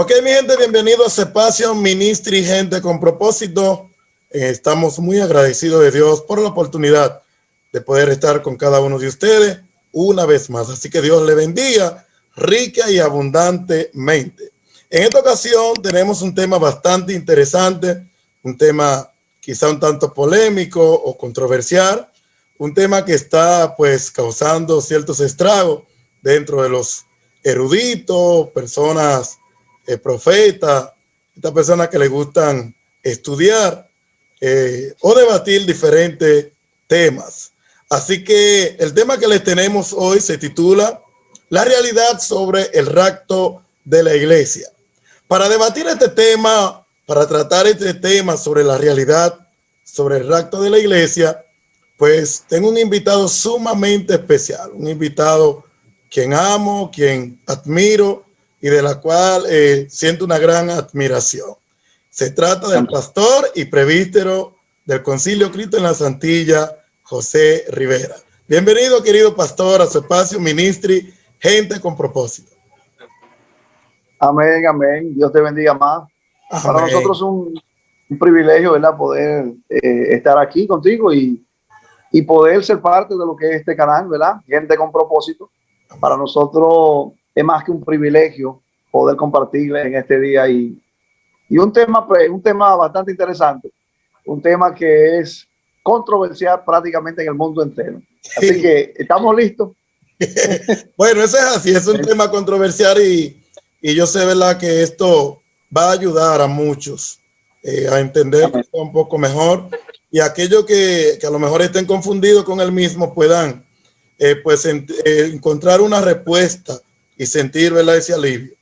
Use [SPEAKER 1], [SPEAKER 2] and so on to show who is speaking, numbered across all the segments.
[SPEAKER 1] Ok, mi gente, bienvenido a este espacio Ministry Gente con Propósito. Estamos muy agradecidos de Dios por la oportunidad de poder estar con cada uno de ustedes una vez más. Así que Dios le bendiga rica y abundantemente. En esta ocasión tenemos un tema bastante interesante, un tema quizá un tanto polémico o controversial, un tema que está pues causando ciertos estragos dentro de los eruditos, personas profetas, estas personas que les gustan estudiar o debatir diferentes temas. Así que el tema que les tenemos hoy se titula La realidad sobre el rapto de la iglesia. Para debatir este tema, para tratar este tema sobre la realidad sobre el rapto de la iglesia, pues tengo un invitado sumamente especial, un invitado quien amo, quien admiro y de la cual siento una gran admiración. Se trata del pastor y presbítero del Concilio Cristo en la Santilla, José Rivera. Bienvenido, querido pastor, a su espacio Ministry Gente con Propósito.
[SPEAKER 2] Amén, amén. Dios te bendiga más.
[SPEAKER 1] Amén.
[SPEAKER 2] Para nosotros es un privilegio, ¿verdad? Poder estar aquí contigo y poder ser parte de lo que es este canal, ¿verdad? Gente con Propósito.
[SPEAKER 1] Amén.
[SPEAKER 2] Para nosotros es más que un privilegio poder compartir en este día y un tema bastante interesante, un tema que es controversial prácticamente en el mundo entero. Así que estamos listos.
[SPEAKER 1] Bueno, eso es así, es un tema controversial y yo sé, ¿verdad?, que esto va a ayudar a muchos a entender un poco mejor, y aquellos que a lo mejor estén confundidos con el mismo puedan encontrar una respuesta y sentir, ¿verdad?, ese alivio.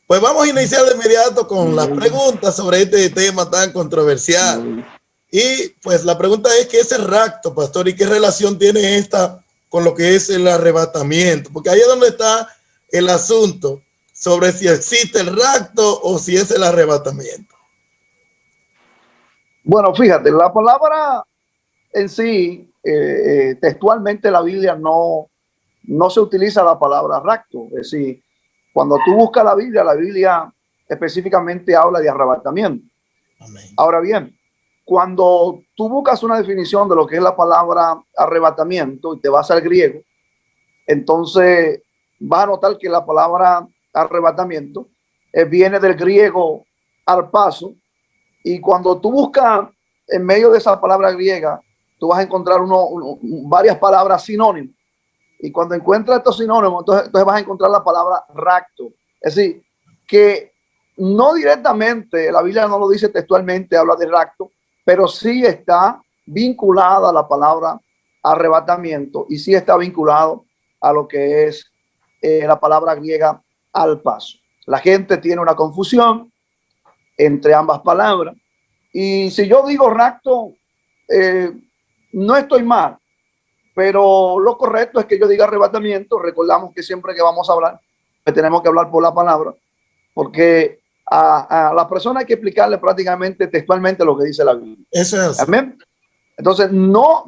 [SPEAKER 1] Pues vamos a iniciar de inmediato con las preguntas sobre este tema tan controversial. Y pues la pregunta es, ¿qué es el rapto, pastor? ¿Y qué relación tiene esta con lo que es el arrebatamiento? Porque ahí es donde está el asunto sobre si existe el rapto o si es el arrebatamiento.
[SPEAKER 2] Bueno, fíjate, la palabra en sí, textualmente la Biblia no se utiliza la palabra rapto. Es decir, cuando tú buscas la Biblia específicamente habla de arrebatamiento.
[SPEAKER 1] Amén.
[SPEAKER 2] Ahora bien, cuando tú buscas una definición de lo que es la palabra arrebatamiento y te vas al griego, entonces vas a notar que la palabra arrebatamiento viene del griego arpazo, y cuando tú buscas en medio de esa palabra griega, tú vas a encontrar varias palabras sinónimas. Y cuando encuentras estos sinónimos, entonces vas a encontrar la palabra rapto. Es decir, que no directamente, la Biblia no lo dice textualmente, habla de rapto, pero sí está vinculada a la palabra arrebatamiento y sí está vinculado a lo que es la palabra griega al paso. La gente tiene una confusión entre ambas palabras. Y si yo digo rapto, no estoy mal, pero lo correcto es que yo diga arrebatamiento. Recordamos que siempre que vamos a hablar, pues tenemos que hablar por la palabra, porque a la persona hay que explicarle prácticamente textualmente lo que dice la Biblia.
[SPEAKER 1] Eso es así.
[SPEAKER 2] Amén. Entonces, no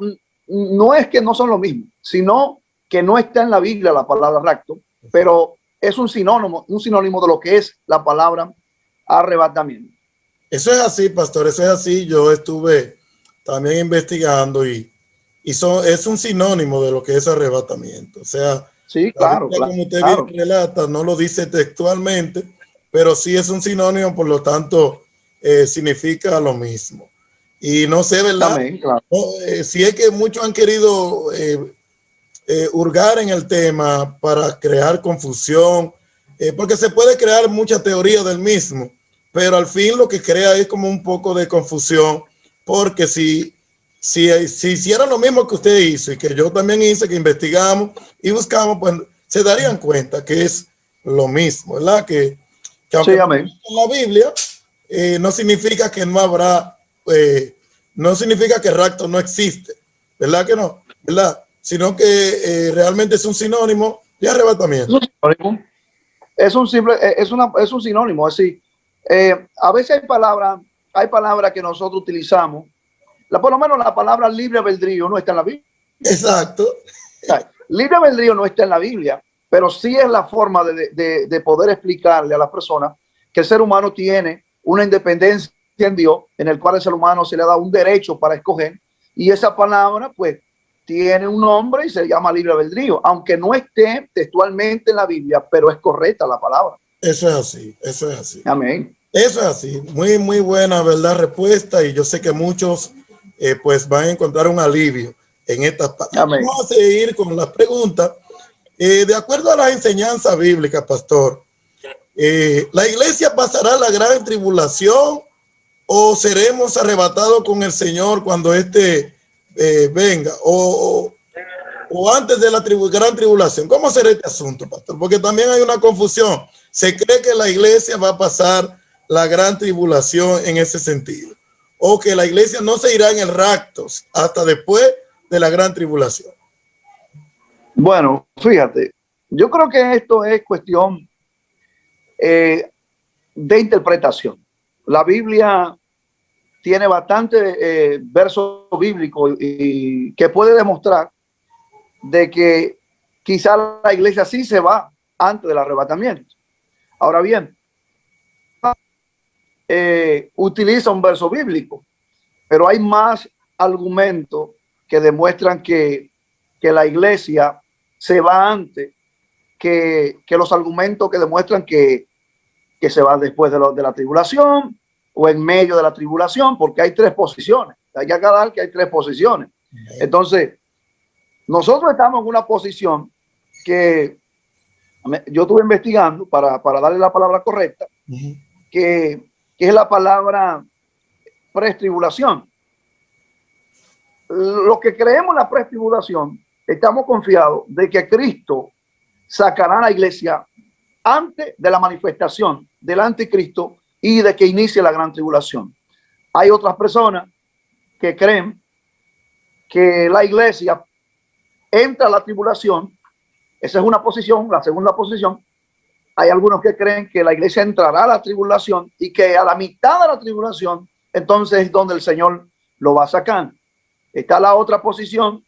[SPEAKER 2] es que no son lo mismo, sino que no está en la Biblia la palabra rapto, pero es un sinónimo de lo que es la palabra arrebatamiento.
[SPEAKER 1] Eso es así, pastor, eso es así. Yo estuve también investigando y es un sinónimo de lo que es arrebatamiento. O sea,
[SPEAKER 2] sí, claro,
[SPEAKER 1] Biblia, como usted bien relata, no lo dice textualmente, pero sí es un sinónimo, por lo tanto, significa lo mismo. Y no sé, ¿verdad?
[SPEAKER 2] Amén, claro.
[SPEAKER 1] Si es que muchos han querido hurgar en el tema para crear confusión, porque se puede crear mucha teoría del mismo, pero al fin lo que crea es como un poco de confusión, porque si hicieran lo mismo que usted hizo y que yo también hice, que investigamos y buscamos, pues se darían cuenta que es lo mismo, ¿verdad? Que aunque
[SPEAKER 2] sí, amén.
[SPEAKER 1] en la Biblia no significa que no habrá, no significa que el rapto no existe, ¿verdad que no? ¿Verdad? Sino que realmente es un sinónimo de arrebatamiento.
[SPEAKER 2] Es un sinónimo. Es decir, a veces hay palabras que nosotros utilizamos. Por lo menos la palabra libre albedrío no está en la Biblia.
[SPEAKER 1] Exacto.
[SPEAKER 2] O sea, libre albedrío no está en la Biblia, pero sí es la forma de poder explicarle a las personas que el ser humano tiene una independencia en Dios, en el cual el ser humano se le da un derecho para escoger, y esa palabra pues tiene un nombre y se llama libre albedrío, aunque no esté textualmente en la Biblia, pero es correcta la palabra.
[SPEAKER 1] Eso es así, eso es así.
[SPEAKER 2] Amén.
[SPEAKER 1] Eso es así, muy, muy buena, ¿verdad? Respuesta, y yo sé que muchos pues van a encontrar un alivio en estas palabras.
[SPEAKER 2] Amén.
[SPEAKER 1] Vamos a seguir con las preguntas. De acuerdo a las enseñanzas bíblicas, pastor, ¿la iglesia pasará la gran tribulación o seremos arrebatados con el Señor cuando venga? O antes de la gran tribulación. ¿Cómo será este asunto, pastor? Porque también hay una confusión. Se cree que la iglesia va a pasar la gran tribulación en ese sentido, o que la iglesia no se irá en el rapto hasta después de la gran tribulación.
[SPEAKER 2] Bueno, fíjate, yo creo que esto es cuestión de interpretación. La Biblia tiene bastante versos bíblicos y que puede demostrar de que quizá la iglesia sí se va antes del arrebatamiento. Ahora bien, utiliza un verso bíblico, pero hay más argumentos que demuestran que la iglesia se va antes que los argumentos que demuestran que se va después de la tribulación o en medio de la tribulación, porque hay tres posiciones. Hay que aclarar que hay tres posiciones. Entonces, nosotros estamos en una posición que yo estuve investigando para darle la palabra correcta, que es la palabra pretribulación. Los que creemos en la pretribulación estamos confiados de que Cristo sacará a la iglesia antes de la manifestación del anticristo y de que inicie la gran tribulación. Hay otras personas que creen que la iglesia entra a la tribulación. Esa es una posición. La segunda posición, hay algunos que creen que la iglesia entrará a la tribulación y que a la mitad de la tribulación entonces es donde el Señor lo va a sacar. Está la otra posición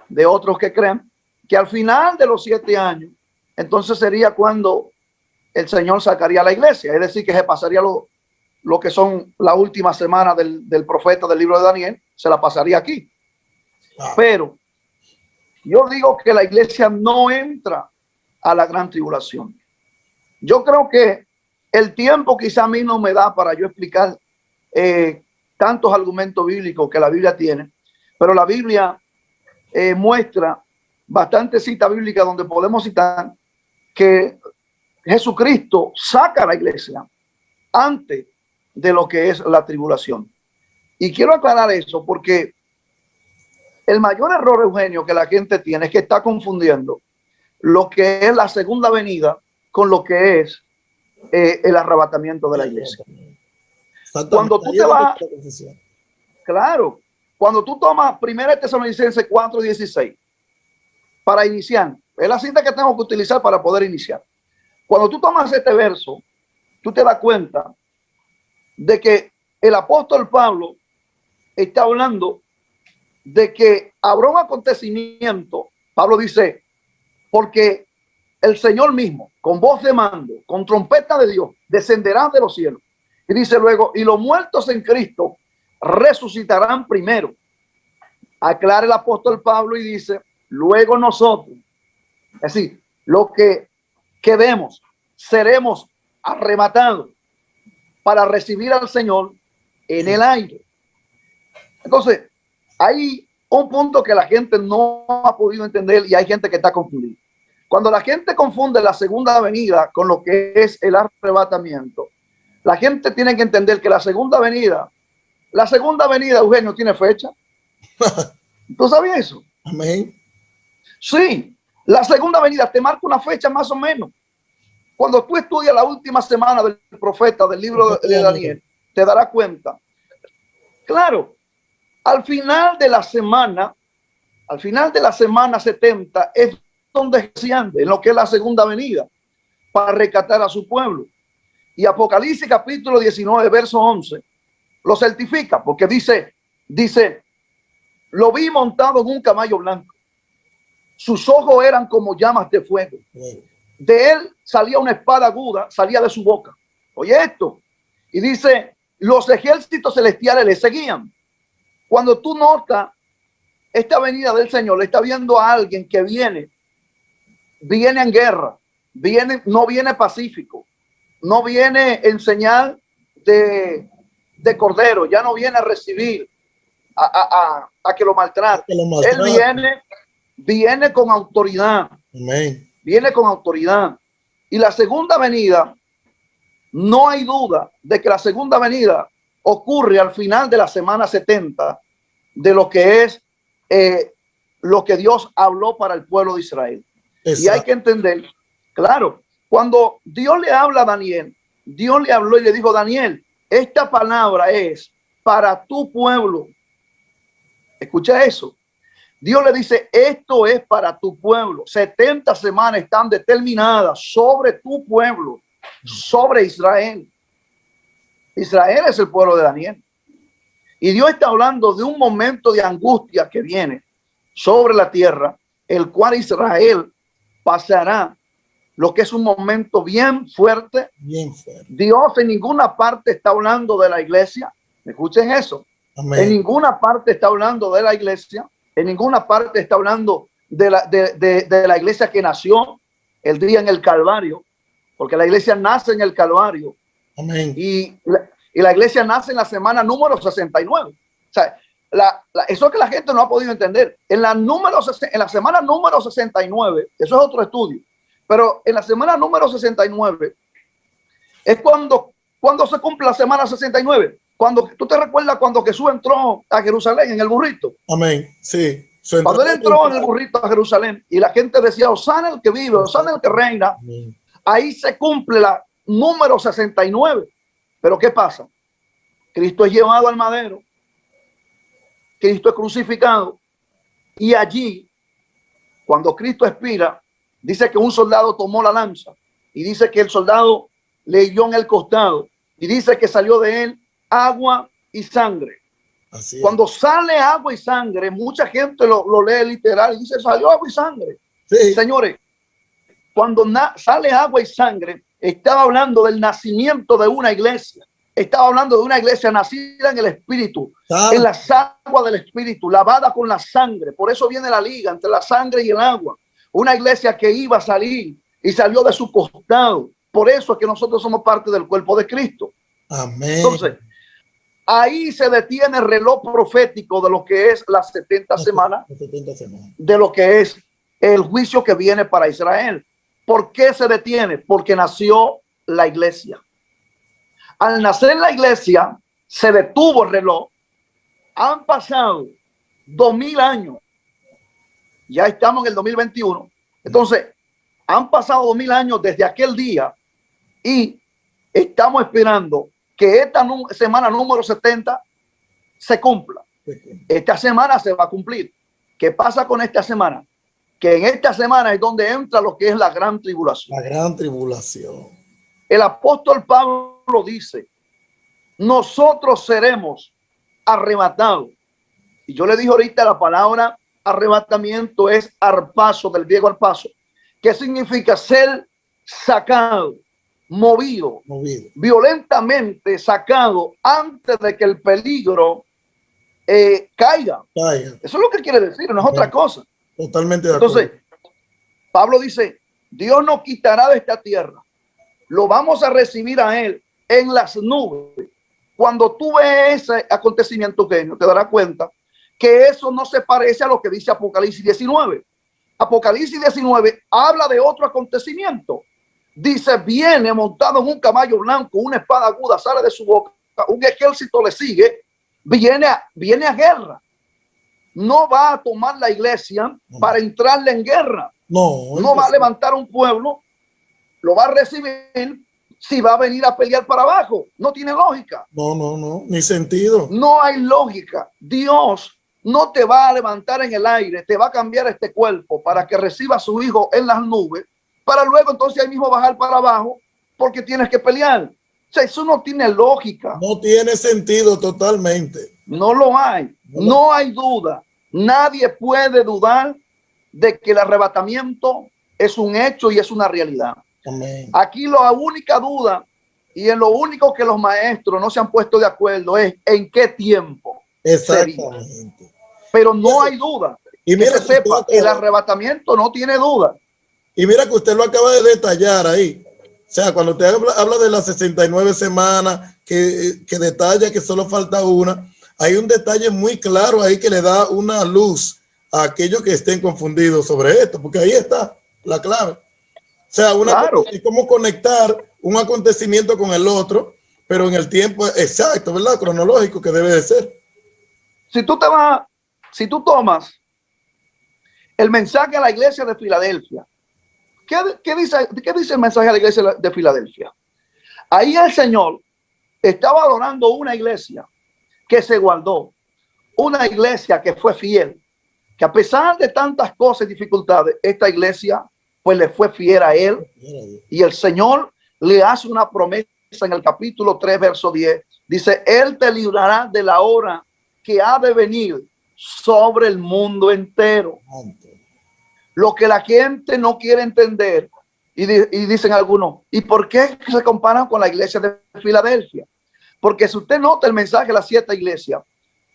[SPEAKER 2] de otros que creen que al final de los 7 años entonces sería cuando el Señor sacaría a la iglesia, es decir, que se pasaría lo que son la última semana del profeta del libro de Daniel, se la pasaría aquí. Pero yo digo que la iglesia no entra a la gran tribulación. Yo creo que el tiempo quizá a mí no me da para yo explicar tantos argumentos bíblicos que la Biblia tiene, pero la Biblia muestra bastante citas bíblicas donde podemos citar que Jesucristo saca a la iglesia antes de lo que es la tribulación. Y quiero aclarar eso porque el mayor error, Eugenio, que la gente tiene es que está confundiendo lo que es la segunda venida con lo que es el arrebatamiento de la iglesia. Cuando tú te vas, claro, cuando tú tomas 1 Tesalonicenses 4:16 para iniciar, es la cita que tengo que utilizar para poder iniciar. Cuando tú tomas este verso, tú te das cuenta de que el apóstol Pablo está hablando de que habrá un acontecimiento. Pablo dice, porque el Señor mismo, con voz de mando, con trompeta de Dios, descenderá de los cielos. Y dice luego, y los muertos en Cristo resucitarán primero. Aclara el apóstol Pablo y dice, luego nosotros, es decir, lo que quedemos, seremos arrebatados para recibir al Señor en el aire. Entonces, hay un punto que la gente no ha podido entender y hay gente que está confundida. Cuando la gente confunde la segunda venida con lo que es el arrebatamiento, la gente tiene que entender que la segunda venida, Eugenio, tiene fecha. ¿Tú sabías eso?
[SPEAKER 1] Amén.
[SPEAKER 2] Sí, la segunda venida te marca una fecha más o menos. Cuando tú estudias la última semana del profeta del libro de Daniel, te darás cuenta. Claro, al final de la semana 70 es donde se ande en lo que es la segunda venida para rescatar a su pueblo. Y Apocalipsis capítulo 19, verso 11, lo certifica porque dice, lo vi montado en un caballo blanco. Sus ojos eran como llamas de fuego. De él salía una espada aguda, salía de su boca. Oye esto. Y dice, los ejércitos celestiales le seguían. Cuando tú notas esta venida del Señor, le está viendo a alguien que viene en guerra, no viene pacífico, no viene en señal de cordero, ya no viene a recibir a que lo maltrate. Él viene con autoridad.
[SPEAKER 1] Amén.
[SPEAKER 2] Viene con autoridad. Y la segunda venida, no hay duda de que la segunda venida ocurre al final de la semana 70 de lo que es lo que Dios habló para el pueblo de Israel. Exacto. Y hay que entender, claro, cuando Dios le habla a Daniel, Dios le habló y le dijo, Daniel, esta palabra es para tu pueblo. Escucha eso. Dios le dice, esto es para tu pueblo. 70 semanas están determinadas sobre tu pueblo, sobre Israel. Israel es el pueblo de Daniel. Y Dios está hablando de un momento de angustia que viene sobre la tierra, el cual Israel pasará lo que es un momento bien fuerte.
[SPEAKER 1] Bien fuerte.
[SPEAKER 2] Dios en ninguna parte está hablando de la iglesia. Escuchen eso. Amén. En ninguna parte está hablando de la iglesia. En ninguna parte está hablando de la iglesia que nació el día en el Calvario, porque la iglesia nace en el Calvario.
[SPEAKER 1] Amén.
[SPEAKER 2] Y la iglesia nace en la semana número 69. O sea, eso es que la gente no ha podido entender. En la semana número 69, eso es otro estudio, pero en la semana número 69 es cuando se cumple la semana 69. Cuando tú te recuerdas cuando Jesús entró a Jerusalén en el burrito.
[SPEAKER 1] Amén. Sí.
[SPEAKER 2] Cuando él entró en el burrito a Jerusalén y la gente decía, Hosana el que vive, Hosana el que reina. Amén. Ahí se cumple la número 69. Pero ¿qué pasa? Cristo es llevado al madero. Cristo es crucificado. Y allí, cuando Cristo expira, dice que un soldado tomó la lanza. Y dice que el soldado le hirió en el costado. Y dice que salió de él agua y sangre.
[SPEAKER 1] Así es.
[SPEAKER 2] Cuando sale agua y sangre, mucha gente lo lee literal y dice, salió agua y sangre.
[SPEAKER 1] Sí.
[SPEAKER 2] Señores, cuando sale agua y sangre, estaba hablando del nacimiento de una iglesia. Estaba hablando de una iglesia nacida en el Espíritu, en las aguas del Espíritu, lavada con la sangre. Por eso viene la liga entre la sangre y el agua. Una iglesia que iba a salir y salió de su costado. Por eso es que nosotros somos parte del cuerpo de Cristo.
[SPEAKER 1] Amén.
[SPEAKER 2] Entonces, ahí se detiene el reloj profético de lo que es las 70 semanas, de lo que es el juicio que viene para Israel. ¿Por qué se detiene? Porque nació la iglesia. Al nacer la iglesia, se detuvo el reloj. Han pasado 2000 años. Ya estamos en el 2021. Entonces, han pasado 2000 años desde aquel día y estamos esperando que esta semana número 70 se cumpla. Esta semana se va a cumplir. ¿Qué pasa con esta semana? Que en esta semana es donde entra lo que es la gran tribulación.
[SPEAKER 1] La gran tribulación.
[SPEAKER 2] El apóstol Pablo dice, nosotros seremos arrebatados. Y yo le dije ahorita la palabra arrebatamiento es arpazo, del griego arpazo, que significa ser sacado, movido, violentamente sacado antes de que el peligro caiga. Eso es lo que quiere decir, no es otra cosa.
[SPEAKER 1] Totalmente de acuerdo.
[SPEAKER 2] Entonces, Pablo dice, Dios nos quitará de esta tierra. Lo vamos a recibir a él en las nubes. Cuando tú ves ese acontecimiento, Eugenio, te darás cuenta que eso no se parece a lo que dice Apocalipsis 19. Apocalipsis 19 habla de otro acontecimiento. Dice, viene montado en un caballo blanco, una espada aguda sale de su boca, un ejército le sigue, viene a guerra. No va a tomar la iglesia para entrarle en guerra. No va a levantar un pueblo, lo va a recibir si va a venir a pelear para abajo. No tiene lógica.
[SPEAKER 1] No, ni sentido.
[SPEAKER 2] No hay lógica. Dios no te va a levantar en el aire, te va a cambiar este cuerpo para que reciba a su hijo en las nubes, para luego entonces ahí mismo bajar para abajo porque tienes que pelear. O sea, eso no tiene lógica.
[SPEAKER 1] No tiene sentido totalmente.
[SPEAKER 2] No lo hay. No hay duda. Nadie puede dudar de que el arrebatamiento es un hecho y es una realidad.
[SPEAKER 1] Amén.
[SPEAKER 2] Aquí la única duda Y en lo único que los maestros no se han puesto de acuerdo es en qué tiempo.
[SPEAKER 1] Exactamente.
[SPEAKER 2] Pero no hay duda.
[SPEAKER 1] Y
[SPEAKER 2] que
[SPEAKER 1] mira,
[SPEAKER 2] se sepa, el arrebatamiento no tiene duda.
[SPEAKER 1] Y mira que usted lo acaba de detallar ahí. O sea, cuando usted habla de las 69 semanas, que detalla que solo falta una, hay un detalle muy claro ahí que le da una luz a aquellos que estén confundidos sobre esto, porque ahí está la clave. O sea,
[SPEAKER 2] Claro.
[SPEAKER 1] es como conectar un acontecimiento con el otro, pero en el tiempo exacto, ¿verdad? Cronológico que debe de ser.
[SPEAKER 2] Si tú tomas el mensaje a la iglesia de Filadelfia, ¿qué dice el mensaje a la iglesia de Filadelfia? Ahí el Señor estaba adorando una iglesia que se guardó, una iglesia que fue fiel, que a pesar de tantas cosas y dificultades, esta iglesia pues le fue fiel a él, y el Señor le hace una promesa en el capítulo 3, verso 10. Dice, él te librará de la hora que ha de venir sobre el mundo entero. Lo que la gente no quiere entender, y dicen algunos, ¿y por qué se comparan con la iglesia de Filadelfia? Porque si usted nota el mensaje a las 7 iglesias,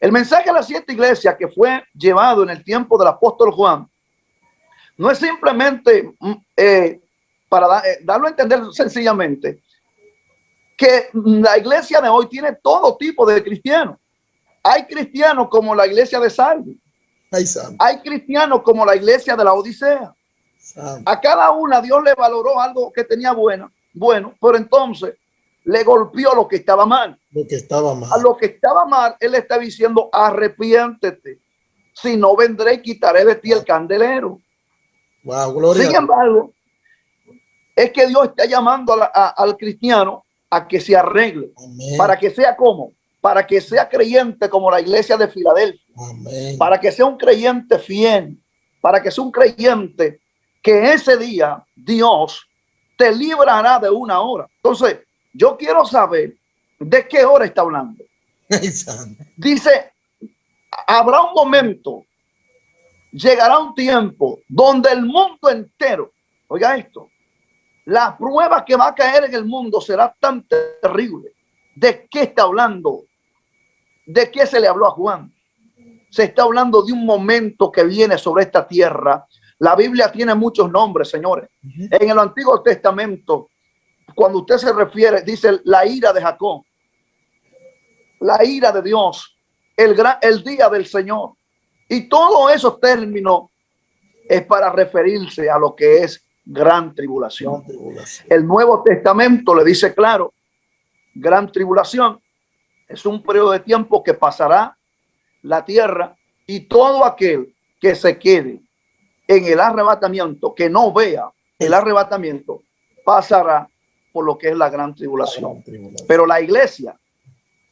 [SPEAKER 2] el mensaje a las 7 iglesias que fue llevado en el tiempo del apóstol Juan, no es simplemente para darlo a entender sencillamente que la iglesia de hoy tiene todo tipo de cristianos. Hay cristianos como la iglesia de Sardis. Hay cristianos como la iglesia de la Odisea. A cada una Dios le valoró algo que tenía bueno, pero entonces le golpeó lo que estaba mal. A lo que estaba mal, él está diciendo, arrepiéntete, si no vendré y quitaré de ti el candelero.
[SPEAKER 1] Wow, gloria.
[SPEAKER 2] Sin embargo, es que Dios está llamando al cristiano a que se arregle. Amén. Para que sea como, para que sea creyente como la iglesia de Filadelfia. Amén. Para que sea un creyente fiel, para que sea un creyente que ese día Dios te librará de una hora. Entonces, yo quiero saber de qué hora está hablando. Dice, habrá un momento, llegará un tiempo donde el mundo entero, oiga esto, la prueba que va a caer en el mundo será tan terrible. ¿De qué está hablando? ¿De qué se le habló a Juan? Se está hablando de un momento que viene sobre esta tierra. La Biblia tiene muchos nombres, señores. En el Antiguo Testamento, cuando usted se refiere, dice la ira de Jacob, la ira de Dios, el día del Señor. Y todos esos términos es para referirse a lo que es gran tribulación. El Nuevo Testamento le dice claro, gran tribulación es un periodo de tiempo que pasará la tierra, y todo aquel que se quede en el arrebatamiento, que no vea el arrebatamiento, pasará por lo que es la gran tribulación. Pero la iglesia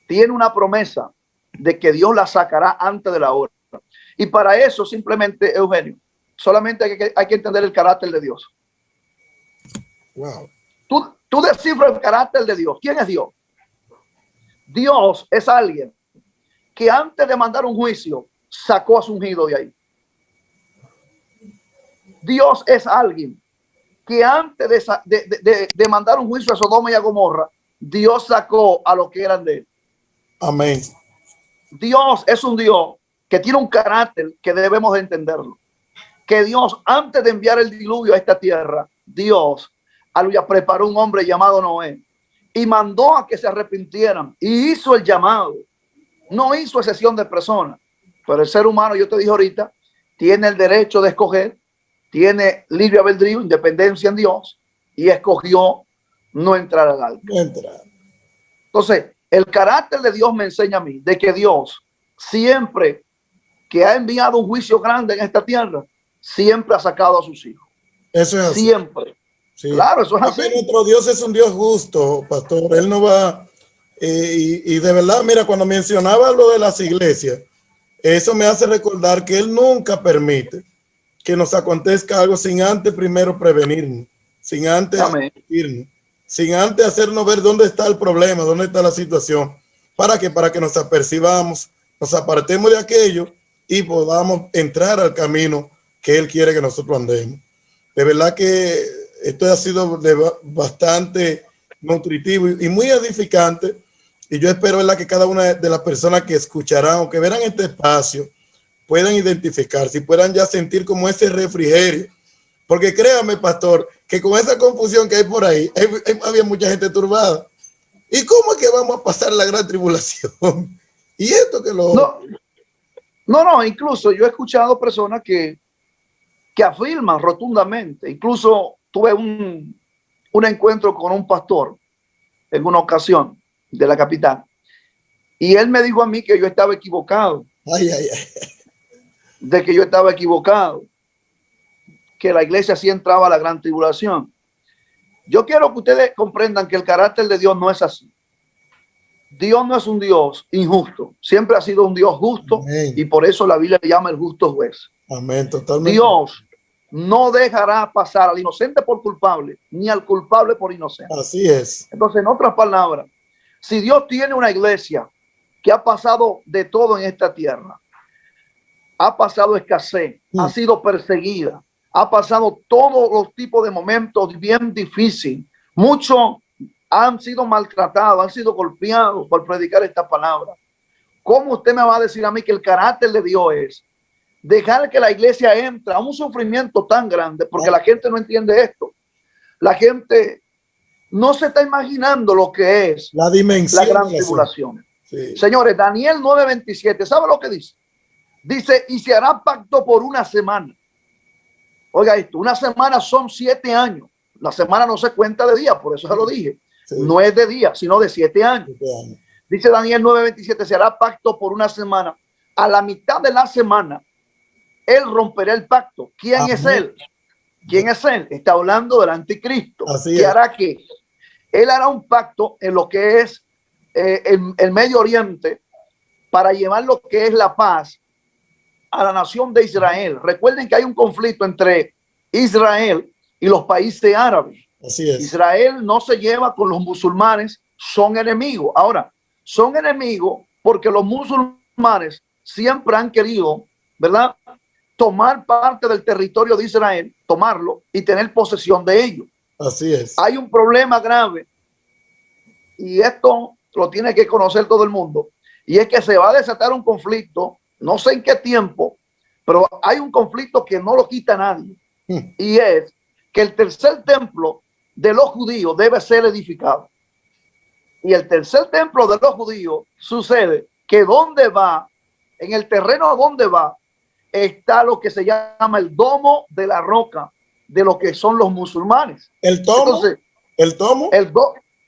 [SPEAKER 2] tiene una promesa de que Dios la sacará antes de la hora. Y para eso simplemente, Eugenio, solamente hay que entender el carácter de Dios.
[SPEAKER 1] Wow.
[SPEAKER 2] Tú descifras el carácter de Dios. ¿Quién es Dios? Dios es alguien que antes de mandar un juicio sacó a su ungido de ahí. Dios es alguien que antes de mandar un juicio a Sodoma y a Gomorra, Dios sacó a los que eran de él.
[SPEAKER 1] Amén.
[SPEAKER 2] Dios es un Dios que tiene un carácter que debemos de entenderlo. Que Dios, antes de enviar el diluvio a esta tierra, Dios, aleluya, preparó un hombre llamado Noé y mandó a que se arrepintieran y hizo el llamado. No hizo excepción de personas, pero el ser humano, yo te dije ahorita, tiene el derecho de escoger, tiene libre albedrío, independencia en Dios, y escogió no entrar al arca. Entonces, el carácter de Dios me enseña a mí de que Dios siempre que ha enviado un juicio grande en esta tierra, siempre ha sacado a sus hijos.
[SPEAKER 1] Eso es así.
[SPEAKER 2] Siempre. Sí. Claro, eso es así.
[SPEAKER 1] Nuestro Dios es un Dios justo, pastor. Él no va... y de verdad, mira, cuando mencionaba lo de las iglesias, eso me hace recordar que Él nunca permite que nos acontezca algo sin antes primero prevenirnos, sin antes advertirnos, sin antes hacernos ver dónde está el problema, dónde está la situación. ¿Para qué? Para que nos apercibamos, nos apartemos de aquello y podamos entrar al camino que Él quiere que nosotros andemos. De verdad que esto ha sido bastante nutritivo y muy edificante. Y yo espero, ¿verdad?, que cada una de las personas que escucharán o que verán este espacio puedan identificarse y puedan ya sentir como ese refrigerio. Porque créame, pastor, que con esa confusión que hay por ahí, había mucha gente turbada. ¿Y cómo es que vamos a pasar la gran tribulación? Y esto que lo...
[SPEAKER 2] No, incluso yo he escuchado personas que afirman rotundamente. Incluso tuve un encuentro con un pastor en una ocasión de la capital. Y él me dijo a mí que yo estaba equivocado.
[SPEAKER 1] Ay, ay, ay.
[SPEAKER 2] De que yo estaba equivocado. Que la iglesia sí entraba a la gran tribulación. Yo quiero que ustedes comprendan que el carácter de Dios no es así. Dios no es un Dios injusto. Siempre ha sido un Dios justo. Amén. Y por eso la Biblia le llama el justo juez.
[SPEAKER 1] Amén, totalmente.
[SPEAKER 2] Dios no dejará pasar al inocente por culpable, ni al culpable por inocente.
[SPEAKER 1] Así es.
[SPEAKER 2] Entonces, en otras palabras, si Dios tiene una iglesia que ha pasado de todo en esta tierra, ha pasado escasez, ha sido perseguida, ha pasado todos los tipos de momentos bien difíciles, muchos han sido maltratados, han sido golpeados por predicar esta palabra. ¿Cómo usted me va a decir a mí que el carácter de Dios es dejar que la iglesia entre a un sufrimiento tan grande? Porque la gente no entiende esto. La gente no se está imaginando lo que es
[SPEAKER 1] la dimensión,
[SPEAKER 2] la gran tribulación.
[SPEAKER 1] Sí.
[SPEAKER 2] Señores, Daniel 9:27, ¿sabe lo que dice? Dice, y se hará pacto por una semana. Oiga esto, una semana son 7 años. La semana no se cuenta de días, por eso se lo dije. Sí. No es de días, sino de 7 años. 7 años. Dice Daniel 9:27, se hará pacto por una semana. A la mitad de la semana, él romperá el pacto. ¿Quién es él? ¿Quién es él? Está hablando del anticristo.
[SPEAKER 1] Así
[SPEAKER 2] ¿Qué hará qué? Él hará un pacto en lo que es el Medio Oriente para llevar lo que es la paz a la nación de Israel. Recuerden que hay un conflicto entre Israel y los países árabes.
[SPEAKER 1] Así es.
[SPEAKER 2] Israel no se lleva con los musulmanes, son enemigos. Ahora, son enemigos porque los musulmanes siempre han querido, ¿verdad?, tomar parte del territorio de Israel, tomarlo y tener posesión de ello.
[SPEAKER 1] Así es.
[SPEAKER 2] Hay un problema grave y esto lo tiene que conocer todo el mundo, y es que se va a desatar un conflicto, no sé en qué tiempo, pero hay un conflicto que no lo quita nadie, y es que el tercer templo de los judíos debe ser edificado. Y el tercer templo de los judíos sucede que donde va, en el terreno donde va, está lo que se llama el domo de la roca de lo que son los musulmanes.
[SPEAKER 1] ¿El tomo?
[SPEAKER 2] Entonces,
[SPEAKER 1] ¿el tomo?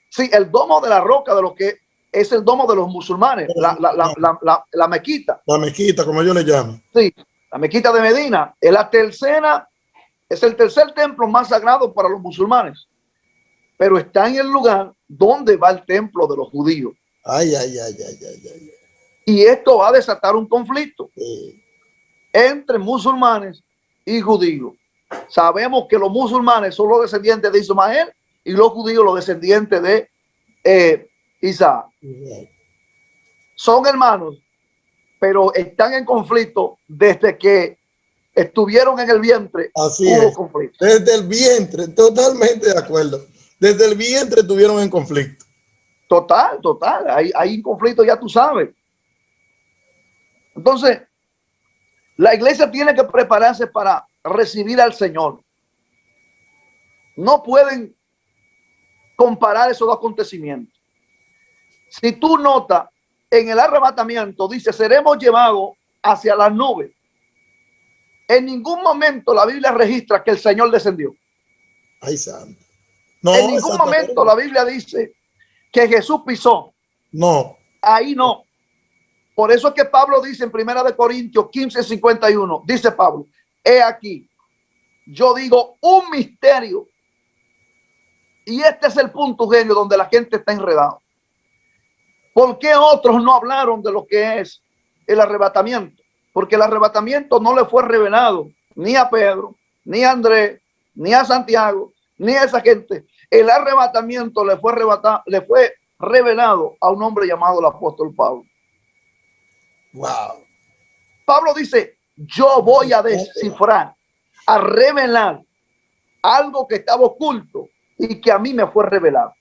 [SPEAKER 2] Sí, el domo de la roca de lo que es el domo de los musulmanes, la mequita.
[SPEAKER 1] La mequita, como yo le llamo.
[SPEAKER 2] Sí, la mequita de Medina. Es el tercer templo más sagrado para los musulmanes. Pero está en el lugar donde va el templo de los judíos.
[SPEAKER 1] Ay, ay, ay, ay, ay, ay.
[SPEAKER 2] Y esto va a desatar un conflicto
[SPEAKER 1] Sí.
[SPEAKER 2] entre musulmanes y judíos. Sabemos que los musulmanes son los descendientes de Ismael y los judíos los descendientes de Isaac. Son hermanos, pero están en conflicto desde que estuvieron en el vientre.
[SPEAKER 1] Así es. Conflicto. Desde el vientre, totalmente de acuerdo. Desde el vientre estuvieron en conflicto.
[SPEAKER 2] Total. Hay un conflicto, ya tú sabes. Entonces, la iglesia tiene que prepararse para recibir al Señor. No pueden comparar esos dos acontecimientos. Si tú notas, en el arrebatamiento dice, seremos llevados hacia las nubes. En ningún momento la Biblia registra que el Señor descendió.
[SPEAKER 1] Ay, santo. No,
[SPEAKER 2] en ningún momento la Biblia dice que Jesús pisó.
[SPEAKER 1] No.
[SPEAKER 2] Ahí no. Por eso es que Pablo dice en 1 Corintios 15:51, dice Pablo, he aquí, yo digo un misterio. Y este es el punto, genio, donde la gente está enredada. ¿Por qué otros no hablaron de lo que es el arrebatamiento? Porque el arrebatamiento no le fue revelado ni a Pedro, ni a Andrés, ni a Santiago, ni a esa gente. El arrebatamiento le fue revelado a un hombre llamado el apóstol Pablo.
[SPEAKER 1] Wow.
[SPEAKER 2] Pablo dice, yo voy a descifrar, a revelar algo que estaba oculto y que a mí me fue revelado.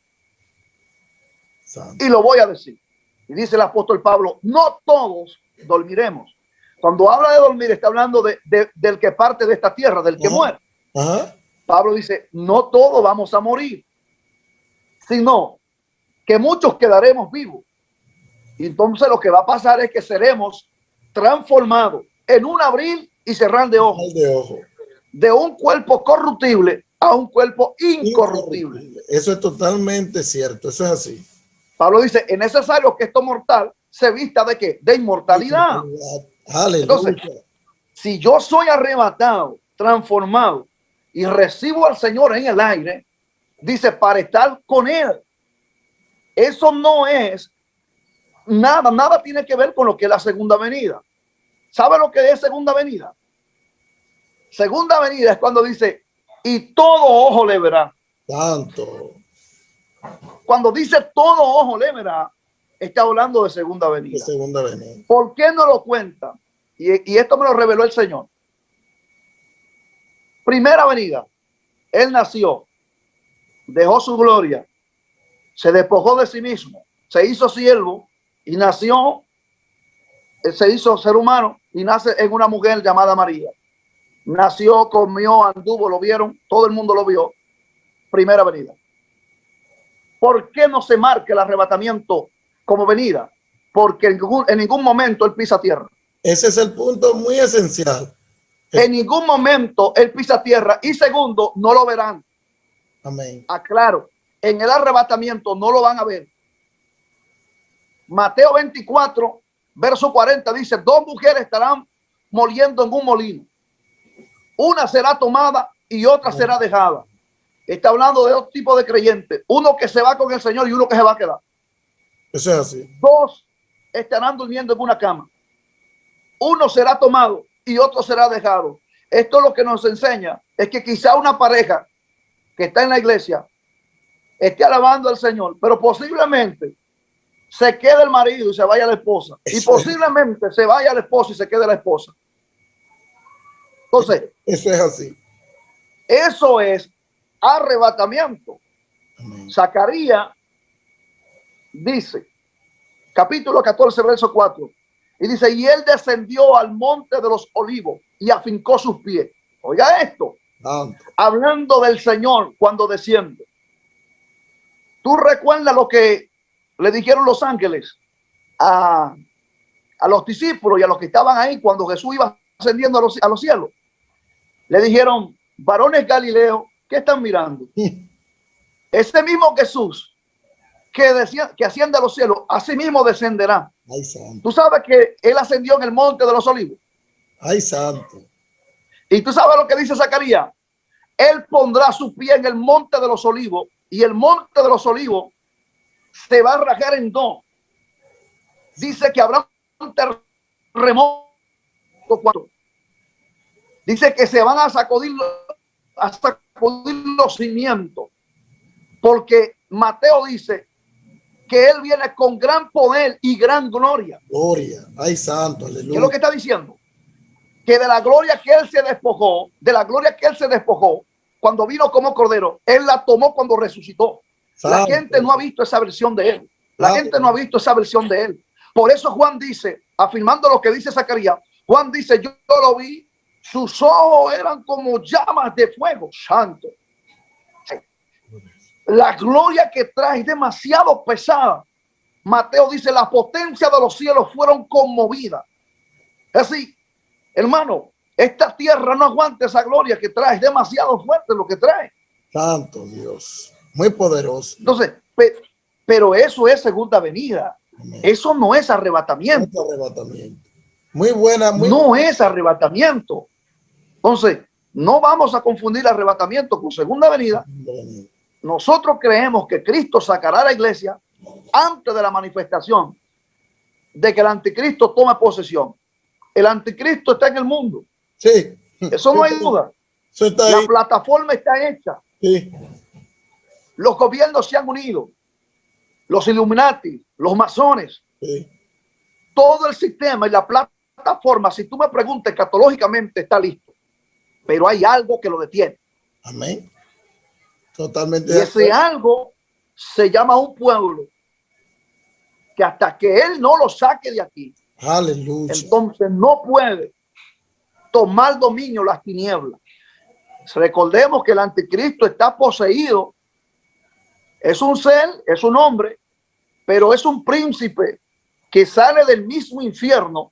[SPEAKER 2] Y lo voy a decir. Y dice el apóstol Pablo, no todos dormiremos. Cuando habla de dormir, está hablando del que parte de esta tierra, del que muere. Pablo dice, no todos vamos a morir, sino que muchos quedaremos vivos. Y entonces lo que va a pasar es que seremos transformados en un abrir y cerrar de ojos. De un cuerpo corruptible a un cuerpo incorruptible.
[SPEAKER 1] Eso es totalmente cierto, eso es así.
[SPEAKER 2] Pablo dice, es necesario que esto mortal se vista ¿de qué? De inmortalidad.
[SPEAKER 1] Aleluya.
[SPEAKER 2] Entonces, si yo soy arrebatado, transformado y recibo al Señor en el aire, dice, para estar con Él. Eso no es nada tiene que ver con lo que es la segunda venida. ¿Sabe lo que es segunda venida? Segunda venida es cuando dice, y todo ojo le verá.
[SPEAKER 1] Tanto.
[SPEAKER 2] Cuando dice todo ojo le verá, está hablando de segunda venida.
[SPEAKER 1] De segunda venida.
[SPEAKER 2] ¿Por qué no lo cuenta? Y esto me lo reveló el Señor. Primera venida. Él nació, dejó su gloria, se despojó de sí mismo, se hizo siervo y nació, se hizo ser humano y nace en una mujer llamada María. Nació, comió, anduvo, lo vieron, todo el mundo lo vio. Primera venida. ¿Por qué no se marca el arrebatamiento como venida? Porque en ningún momento él pisa tierra.
[SPEAKER 1] Ese es el punto muy esencial.
[SPEAKER 2] En ningún momento él pisa tierra. Y segundo, no lo verán.
[SPEAKER 1] Amén.
[SPEAKER 2] Aclaro, en el arrebatamiento no lo van a ver. Mateo 24, verso 40 dice, dos mujeres estarán moliendo en un molino. Una será tomada y otra será dejada. Está hablando de dos tipos de creyentes. Uno que se va con el Señor y uno que se va a quedar.
[SPEAKER 1] Eso es así.
[SPEAKER 2] Dos estarán durmiendo en una cama. Uno será tomado y otro será dejado. Esto lo que nos enseña es que quizá una pareja que está en la iglesia esté alabando al Señor, pero posiblemente se quede el marido y se vaya la esposa. Y posiblemente se vaya el esposo y se quede la esposa. Entonces,
[SPEAKER 1] eso es así.
[SPEAKER 2] Eso es arrebatamiento.
[SPEAKER 1] Amén.
[SPEAKER 2] Zacarías dice, capítulo 14, verso 4, y dice, y él descendió al monte de los olivos y afincó sus pies. Oiga esto, hablando del Señor cuando desciende. ¿Tú recuerdas lo que le dijeron los ángeles a los discípulos y a los que estaban ahí cuando Jesús iba ascendiendo a los cielos? Le dijeron, varones Galileos, ¿qué están mirando? Ese mismo Jesús que asciende a los cielos, así mismo descenderá.
[SPEAKER 1] Ay, santo.
[SPEAKER 2] Tú sabes que él ascendió en el monte de los olivos.
[SPEAKER 1] Ay, santo.
[SPEAKER 2] Y tú sabes lo que dice Zacarías. Él pondrá su pie en el monte de los olivos y el monte de los olivos se va a rajar en dos. Dice que habrá un terremoto. Dice que se van a sacudir los cimientos. Porque Mateo dice que él viene con gran poder y gran gloria.
[SPEAKER 1] Gloria. Ay, santo, aleluya.
[SPEAKER 2] ¿Qué es lo que está diciendo? Que de la gloria que él se despojó, cuando vino como cordero, él la tomó cuando resucitó. Santo. La gente no ha visto esa versión de él. La gente no ha visto esa versión de él. Por eso Juan dice, afirmando lo que dice Zacarías, Juan dice, yo lo vi, sus ojos eran como llamas de fuego, santo. La gloria que trae es demasiado pesada. Mateo dice, la potencia de los cielos fueron conmovidas. Es así, hermano, esta tierra no aguanta esa gloria que trae, es demasiado fuerte lo que trae.
[SPEAKER 1] Santo Dios, muy poderoso.
[SPEAKER 2] Entonces, pero eso es segunda venida. Amén. Eso no es arrebatamiento.
[SPEAKER 1] No es arrebatamiento. Muy buena.
[SPEAKER 2] No es arrebatamiento. Entonces, no vamos a confundir arrebatamiento con segunda venida. Nosotros creemos que Cristo sacará a la iglesia antes de la manifestación de que el anticristo tome posesión. El anticristo está en el mundo.
[SPEAKER 1] Sí.
[SPEAKER 2] Eso no hay duda.
[SPEAKER 1] Eso está
[SPEAKER 2] la
[SPEAKER 1] ahí.
[SPEAKER 2] plataforma está hecha.
[SPEAKER 1] Sí.
[SPEAKER 2] Los gobiernos se han unido. Los Illuminati, los masones.
[SPEAKER 1] Sí.
[SPEAKER 2] Todo el sistema y la plataforma, si tú me preguntas, escatológicamente está listo. Pero hay algo que lo detiene.
[SPEAKER 1] Amén. Totalmente.
[SPEAKER 2] Y ese algo se llama un pueblo que hasta que él no lo saque de aquí,
[SPEAKER 1] Aleluya.
[SPEAKER 2] entonces no puede tomar dominio las tinieblas. Recordemos que el anticristo está poseído. Es un ser, es un hombre, pero es un príncipe que sale del mismo infierno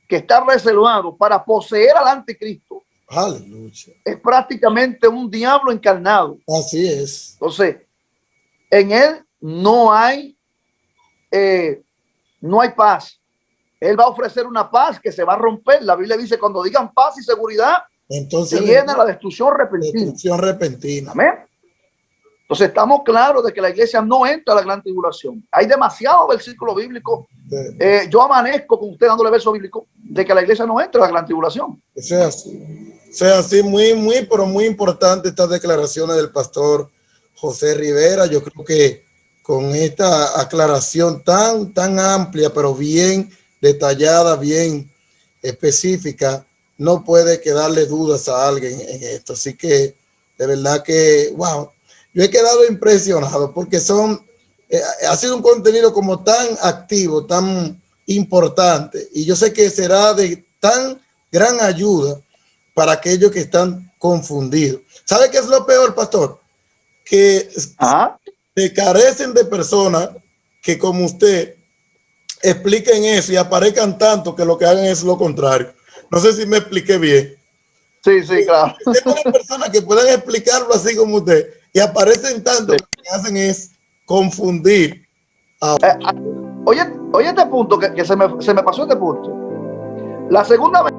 [SPEAKER 2] que está reservado para poseer al anticristo.
[SPEAKER 1] Aleluya.
[SPEAKER 2] Es prácticamente un diablo encarnado.
[SPEAKER 1] Así es.
[SPEAKER 2] Entonces, en él no hay paz. Él va a ofrecer una paz que se va a romper. La Biblia dice, cuando digan paz y seguridad,
[SPEAKER 1] Entonces
[SPEAKER 2] viene la destrucción repentina.
[SPEAKER 1] Destrucción repentina.
[SPEAKER 2] Amén. Entonces estamos claros de que la iglesia no entra a la gran tribulación. Hay demasiados versículos bíblicos. Yo amanezco con usted dándole verso bíblico de que la iglesia no entra a la gran tribulación.
[SPEAKER 1] Eso es así. Eso es así, pero muy importante estas declaraciones del pastor José Rivera. Yo creo que con esta aclaración tan amplia, pero bien detallada, bien específica, no puede quedarle dudas a alguien en esto. Así que de verdad que, wow, yo he quedado impresionado porque ha sido un contenido como tan activo, tan importante, y yo sé que será de tan gran ayuda para aquellos que están confundidos. ¿Sabe qué es lo peor, pastor? Que se carecen de personas que como usted expliquen eso y aparezcan tanto que lo que hagan es lo contrario. No sé si me expliqué bien.
[SPEAKER 2] Sí, claro.
[SPEAKER 1] Es una persona que puedan explicarlo así como usted y aparecen tanto que lo que hacen es confundir.
[SPEAKER 2] Oye este punto que se me pasó este punto. La segunda vez